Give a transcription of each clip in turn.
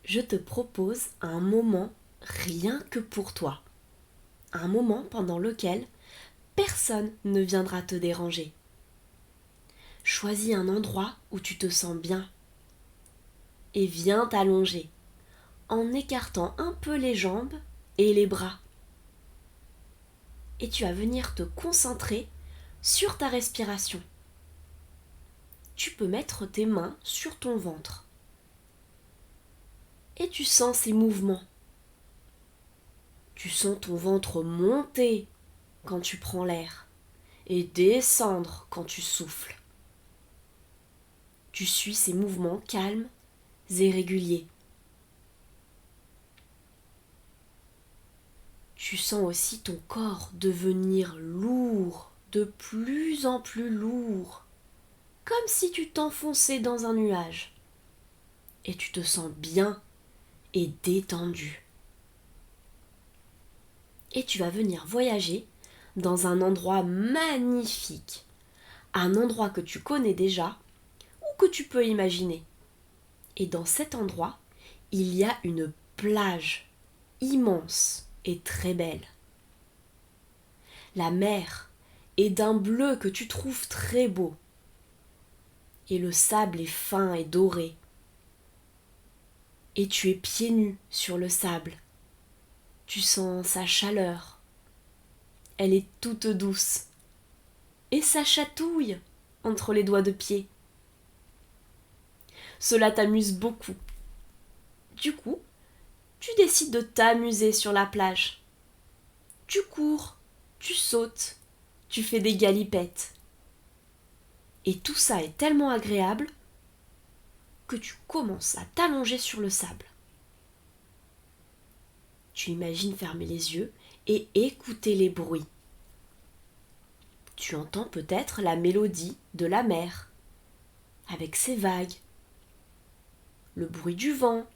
je te propose un moment rien que pour toi. Un moment pendant lequel personne ne viendra te déranger. Choisis un endroit où tu te sens bien et viens t'allonger en écartant un peu les jambes et les bras. Et tu vas venir te concentrer sur ta respiration. Tu peux mettre tes mains sur ton ventre. Et tu sens ces mouvements. Tu sens ton ventre monter quand tu prends l'air et descendre quand tu souffles. Tu suis ces mouvements calmes et réguliers. Tu sens aussi ton corps devenir lourd, de plus en plus lourd, comme si tu t'enfonçais dans un nuage. Et tu te sens bien et détendu. Et tu vas venir voyager dans un endroit magnifique, un endroit que tu connais déjà ou que tu peux imaginer. Et dans cet endroit, il y a une plage immense et très belle. La mer est d'un bleu que tu trouves très beau. Et le sable est fin et doré. Et tu es pieds nus sur le sable. Tu sens sa chaleur. Elle est toute douce. Et ça chatouille entre les doigts de pied. Cela t'amuse beaucoup. Du coup, tu décides de t'amuser sur la plage. Tu cours, tu sautes, tu fais des galipettes. Et tout ça est tellement agréable que tu commences à t'allonger sur le sable. Tu imagines fermer les yeux et écouter les bruits. Tu entends peut-être la mélodie de la mer, avec ses vagues, le bruit du vent,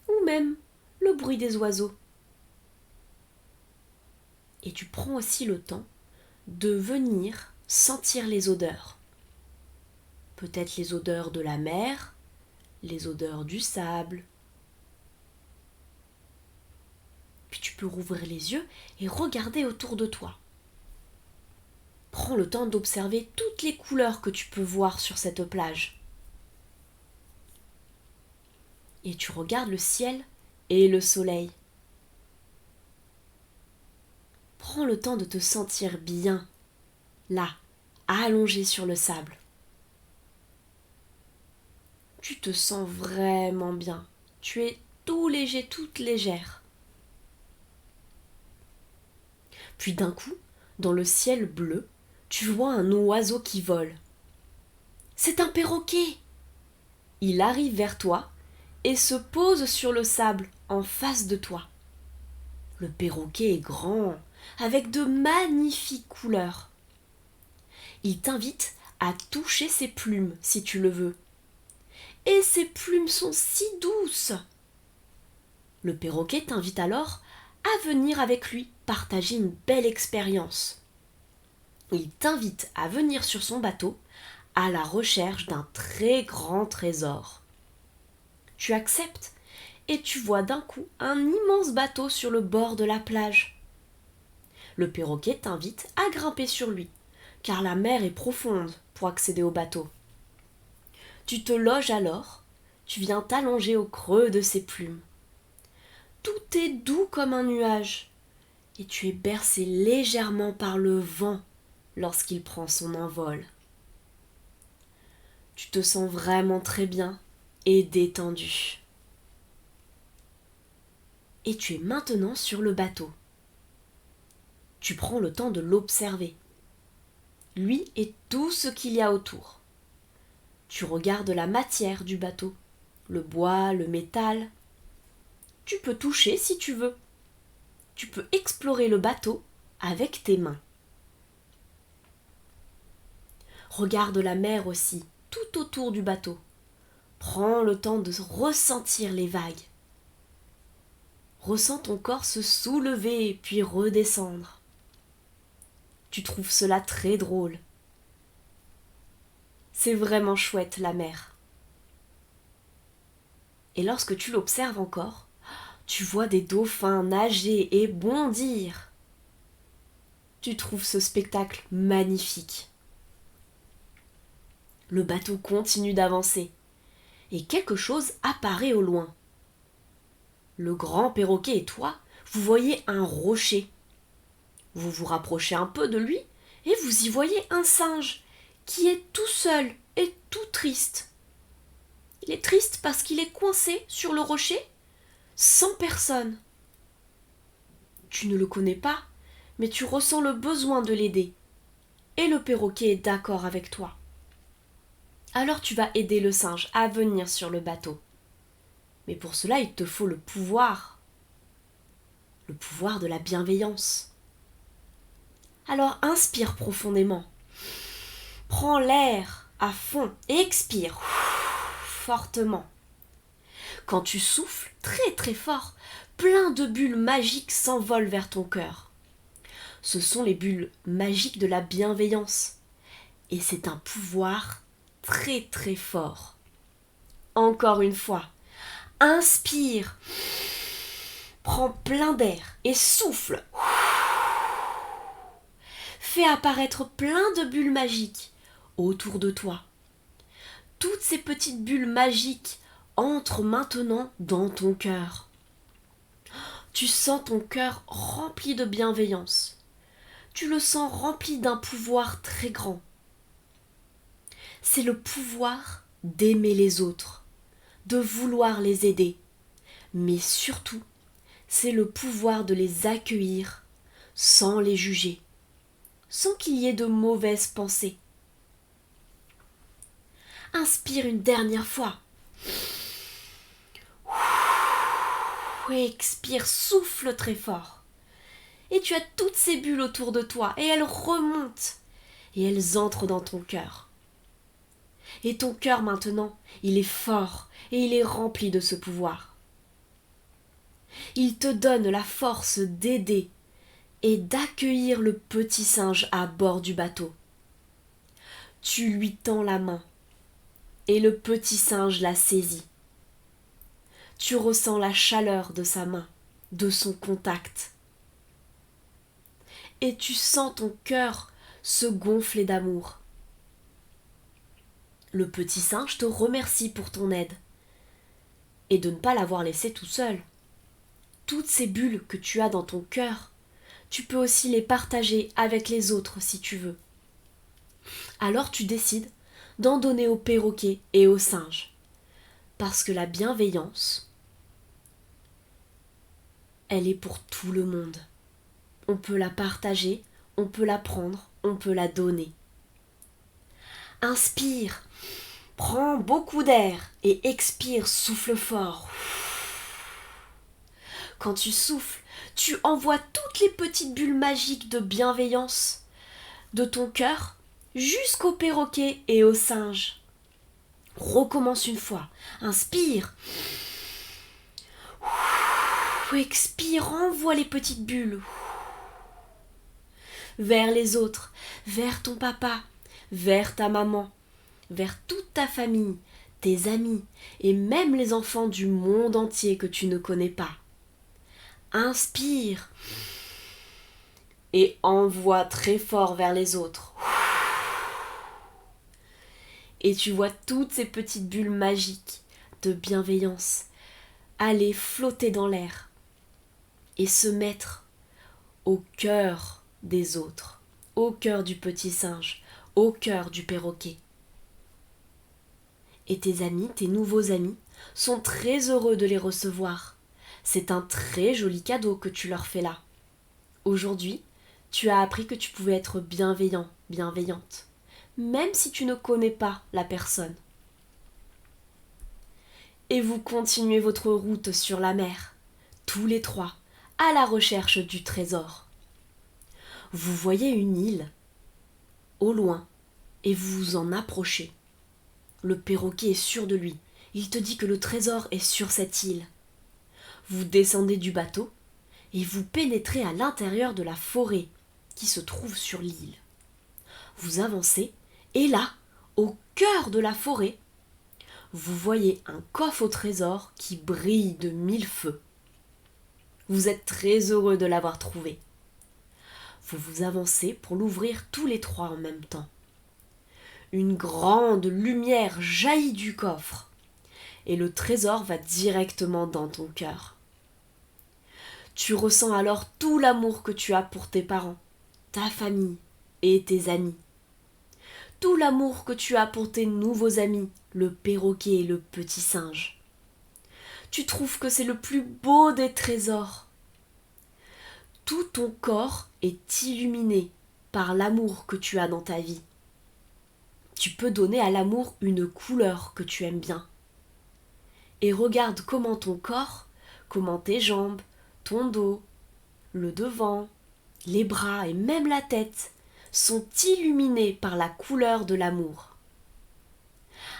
ou même le bruit des oiseaux. Et tu prends aussi le temps de venir sentir les odeurs. Peut-être les odeurs de la mer, les odeurs du sable. Puis tu peux rouvrir les yeux et regarder autour de toi. Prends le temps d'observer toutes les couleurs que tu peux voir sur cette plage. Et tu regardes le ciel et le soleil. Prends le temps de te sentir bien, là, allongé sur le sable. Tu te sens vraiment bien. Tu es tout léger, toute légère. Puis d'un coup, dans le ciel bleu, tu vois un oiseau qui vole. C'est un perroquet. Il arrive vers toi et se pose sur le sable en face de toi. Le perroquet est grand, avec de magnifiques couleurs. Il t'invite à toucher ses plumes si tu le veux. Et ses plumes sont si douces. Le perroquet t'invite alors à venir avec lui partager une belle expérience. Il t'invite à venir sur son bateau à la recherche d'un très grand trésor. Tu acceptes et tu vois d'un coup un immense bateau sur le bord de la plage. Le perroquet t'invite à grimper sur lui, car la mer est profonde pour accéder au bateau. Tu te loges alors, tu viens t'allonger au creux de ses plumes. Tout est doux comme un nuage, et tu es bercé légèrement par le vent lorsqu'il prend son envol. Tu te sens vraiment très bien et détendu. Et tu es maintenant sur le bateau. Tu prends le temps de l'observer. Lui et tout ce qu'il y a autour. Tu regardes la matière du bateau, le bois, le métal. Tu peux toucher si tu veux. Tu peux explorer le bateau avec tes mains. Regarde la mer aussi, tout autour du bateau. Prends le temps de ressentir les vagues. Ressens ton corps se soulever puis redescendre. Tu trouves cela très drôle. C'est vraiment chouette la mer. Et lorsque tu l'observes encore, tu vois des dauphins nager et bondir. Tu trouves ce spectacle magnifique. Le bateau continue d'avancer et quelque chose apparaît au loin. Le grand perroquet et toi, vous voyez un rocher. Vous vous rapprochez un peu de lui et vous y voyez un singe qui est tout seul et tout triste. Il est triste parce qu'il est coincé sur le rocher sans personne. Tu ne le connais pas, mais tu ressens le besoin de l'aider. Et le perroquet est d'accord avec toi. Alors tu vas aider le singe à venir sur le bateau. Mais pour cela, il te faut le pouvoir de la bienveillance. Alors inspire profondément. Prends l'air à fond et expire fortement. Quand tu souffles très très fort, plein de bulles magiques s'envolent vers ton cœur. Ce sont les bulles magiques de la bienveillance. Et c'est un pouvoir très très fort. Encore une fois, inspire, prends plein d'air et souffle. Fais apparaître plein de bulles magiques autour de toi. Toutes ces petites bulles magiques entrent maintenant dans ton cœur. Tu sens ton cœur rempli de bienveillance. Tu le sens rempli d'un pouvoir très grand. C'est le pouvoir d'aimer les autres, de vouloir les aider, mais surtout, c'est le pouvoir de les accueillir sans les juger, sans qu'il y ait de mauvaises pensées. Inspire une dernière fois. Expire, souffle très fort. Et tu as toutes ces bulles autour de toi et elles remontent et elles entrent dans ton cœur. Et ton cœur maintenant, il est fort et il est rempli de ce pouvoir. Il te donne la force d'aider et d'accueillir le petit singe à bord du bateau. Tu lui tends la main et le petit singe la saisit. Tu ressens la chaleur de sa main, de son contact. Et tu sens ton cœur se gonfler d'amour. Le petit singe te remercie pour ton aide et de ne pas l'avoir laissé tout seul. Toutes ces bulles que tu as dans ton cœur, tu peux aussi les partager avec les autres si tu veux. Alors tu décides d'en donner au perroquet et au singe. Parce que la bienveillance, elle est pour tout le monde. On peut la partager, on peut la prendre, on peut la donner. Inspire, prends beaucoup d'air et expire, souffle fort. Quand tu souffles, tu envoies toutes les petites bulles magiques de bienveillance de ton cœur jusqu'au perroquet et au singe. Recommence une fois. Inspire. Expire, envoie les petites bulles vers les autres, vers ton papa, vers ta maman, vers toute ta famille, tes amis et même les enfants du monde entier que tu ne connais pas. Inspire et envoie très fort vers les autres. Et tu vois toutes ces petites bulles magiques de bienveillance aller flotter dans l'air et se mettre au cœur des autres, au cœur du petit singe, au cœur du perroquet. Et tes amis, tes nouveaux amis, sont très heureux de les recevoir. C'est un très joli cadeau que tu leur fais là. Aujourd'hui, tu as appris que tu pouvais être bienveillant, bienveillante, même si tu ne connais pas la personne. Et vous continuez votre route sur la mer, tous les trois, à la recherche du trésor. Vous voyez une île, au loin, et vous vous en approchez. Le perroquet est sûr de lui. Il te dit que le trésor est sur cette île. Vous descendez du bateau et vous pénétrez à l'intérieur de la forêt qui se trouve sur l'île. Vous avancez et là, au cœur de la forêt, vous voyez un coffre au trésor qui brille de 1000 feux. Vous êtes très heureux de l'avoir trouvé. Vous vous avancez pour l'ouvrir tous les trois en même temps. Une grande lumière jaillit du coffre et le trésor va directement dans ton cœur. Tu ressens alors tout l'amour que tu as pour tes parents, ta famille et tes amis. Tout l'amour que tu as pour tes nouveaux amis, le perroquet et le petit singe. Tu trouves que c'est le plus beau des trésors. Tout ton corps est illuminé par l'amour que tu as dans ta vie. Tu peux donner à l'amour une couleur que tu aimes bien. Et regarde comment ton corps, comment tes jambes, ton dos, le devant, les bras et même la tête sont illuminés par la couleur de l'amour.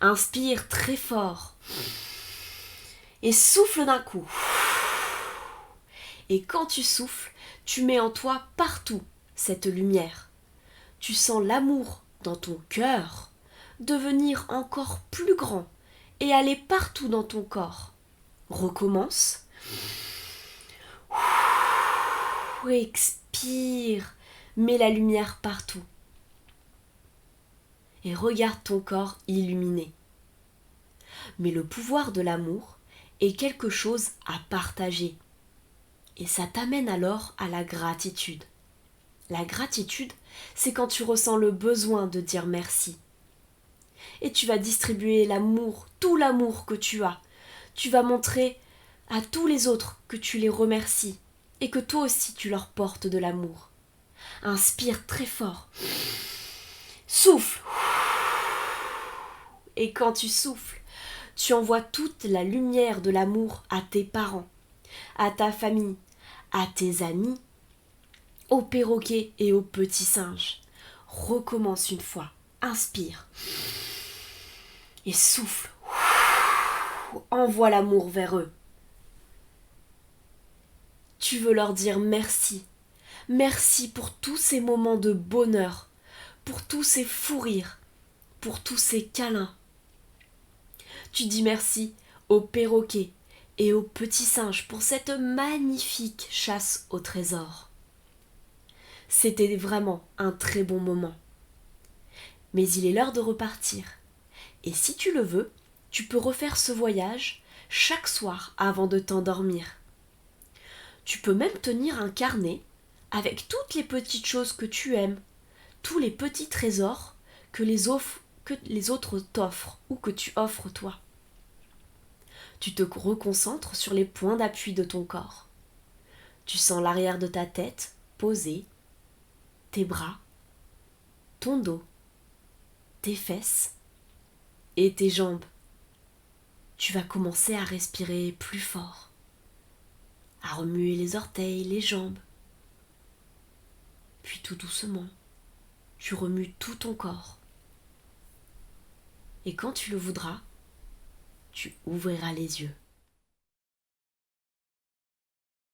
Inspire très fort et souffle d'un coup. Et quand tu souffles, tu mets en toi partout cette lumière. Tu sens l'amour dans ton cœur devenir encore plus grand et aller partout dans ton corps. Recommence. Expire. Mets la lumière partout. Et regarde ton corps illuminé. Mais le pouvoir de l'amour est quelque chose à partager. Et ça t'amène alors à la gratitude. La gratitude, c'est quand tu ressens le besoin de dire merci. Et tu vas distribuer l'amour, tout l'amour que tu as. Tu vas montrer à tous les autres que tu les remercies et que toi aussi tu leur portes de l'amour. Inspire très fort. Souffle. Et quand tu souffles, tu envoies toute la lumière de l'amour à tes parents, à ta famille, à tes amis, au perroquet et au petit singe. Recommence une fois. Inspire. Et souffle. Envoie l'amour vers eux. Tu veux leur dire merci. Merci pour tous ces moments de bonheur, pour tous ces fous rires, pour tous ces câlins. Tu dis merci au perroquet et au petit singe pour cette magnifique chasse au trésor. C'était vraiment un très bon moment. Mais il est l'heure de repartir. Et si tu le veux, tu peux refaire ce voyage chaque soir avant de t'endormir. Tu peux même tenir un carnet avec toutes les petites choses que tu aimes, tous les petits trésors que les autres t'offrent ou que tu offres toi. Tu te reconcentres sur les points d'appui de ton corps. Tu sens l'arrière de ta tête posé, tes bras, ton dos, tes fesses et tes jambes. Tu vas commencer à respirer plus fort, à remuer les orteils, les jambes. Puis tout doucement, tu remues tout ton corps. Et quand tu le voudras, tu ouvriras les yeux.